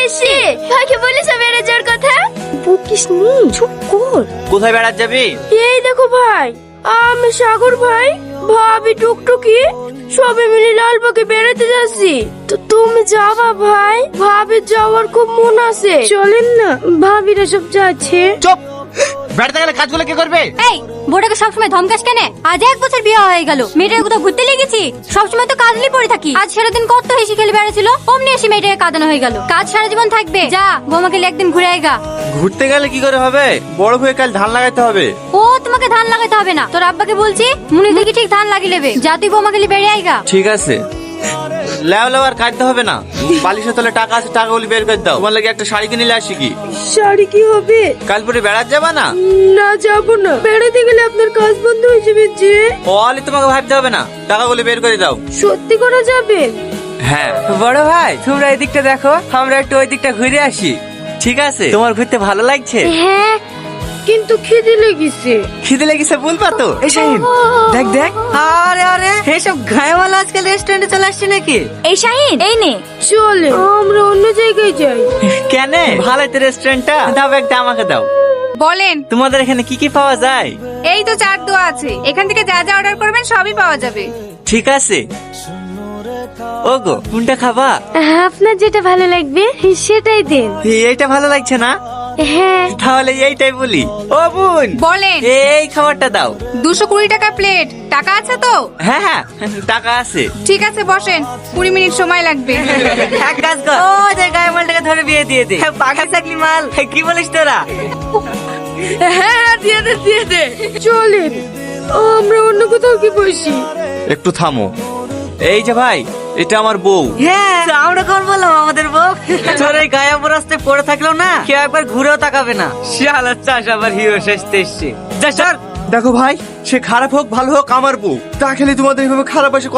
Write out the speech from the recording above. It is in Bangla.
এসে ভাইকে বলিস বেড়ে যাওয়ার কথা। বকিস নি, চুপ কর। কোথায় বেড়াত যাবি? এই দেখো ভাই, আমি সাগর ভাই, ভাবি টুকটুকি সবে মিলে লালবাগে বেড়াতে যাচ্ছি। তো তুমি যাবা ভাই? ভাবির যাওয়ার খুব মন আছে, চলেন না। ভাবিরা সব যাচ্ছে। চুপ! বেড়াতে গেলে কাজগুলো কে করবে? এই বোটাকে সবসময় ধমকাস কেন? আজ 1 বছর বিয়ে হয়ে গেল, মেয়েটাকে কোথাও ঘুরতে লেগেছি? সবসময় তো কাজ নিয়ে পড়ে থাকি। আজ সারাদিন কত হেসে খেলে বেড়াচ্ছিল, অমনি এসে মেয়েটাকে কাঁদানো হয়ে গেল। কাজ সারা জীবন থাকবে, যা বৌমাকে একদিন ঘুরে আয়গা। ঘুরতে গেলে কি করে হবে? বড় হয়ে কাল ধান লাগাইতে হবে। ও তোমাকে ধান লাগাতে হবে না, তোর আব্বাকে বলছি মুনি দেখি ঠিক ধান লাগিয়ে নেবে। যা তুই বৌমাকে বেড়ে আয়গা। ঠিক আছে, লেও আর কাটতে হবে না। বালিশের তলে টাকা আছে, টাকাগুলি বের করে দাও। তোমার লাগে একটা শাড়ি কিনে নিয়ে আসি। কি শাড়ি কি হবে? কাল পরে বেড়াত যাবা না? না যাবো না, বেড়াতে গেলে আপনার কাজ বন্ধ হয়ে যাবে যে। অলি তোমাকে ভাবতে হবে না, টাকাগুলি বের করে দাও। সত্যি করা যাবে? হ্যাঁ। বড় ভাই, তোমরা এদিকটা দেখো, আমরা একটু ওই দিকটা ঘুরে আসি। ঠিক আছে, তোমার ঘুরতে ভালো লাগছে? হ্যাঁ, কিন্তু খিদে লেগেছে। খিদে লেগেছে বলবা তো? এই শাহিন, দেখ দেখ। আরে আরে, এসব গায়েওয়ালা আজকাল রেস্টুরেন্টে চলে আসছে নাকি? এই শাহিন, এই নে। চলে আমরা অন্য জায়গায় যাই। কেন? ভালো তো রেস্টুরেন্টটা। দাও, একটা আমাকে দাও। বলেন। তোমাদের এখানে কি কি পাওয়া যায়? এই তো চাট দোয়া আছে, এখান থেকে যা যা অর্ডার করবেন সবই পাওয়া যাবে। ঠিক আছে। ওগো, কোনটা খাবা? আপনার যেটা ভালো লাগবে সেটাই দেন। এইটা ভালো লাগছে না? হ্যাঁ। তাহলে এইটাই বলি। ও বোন, বলেন। এই খাবারটা দাও। 220 টাকা প্লেট। টাকা আছে তো? হ্যাঁ হ্যাঁ, টাকা আছে। ঠিক আছে, বসেন, 20 মিনিট সময় লাগবে। এক কাজ কর, ও যে গায়েমালটাকে ধরে বিয়ে দিয়ে দে। পাকা চাকরি মাল, কি বলিস তোরা? হ্যাঁ, দিয়ে দে দিয়ে দে। চলেন আমরা অন্য কোথাও কি বসি। একটু থামো। এই যে ভাই, এটা আমার বউ। হ্যাঁ, আমরা কর বললাম আমাদের বউ। তোর এই গায়ে রাস্তায় পড়ে থাকলেও না, কেউ একবার ঘুরেও তাকাবে না। শালা চাষ আবার হিরো শেষতে এসছে। যা সর। দেখো ভাই, সে খারাপ হোক ভালো হোক আমার বউ। তা খেলে তোমাদের এভাবে খারাপ এসে কথা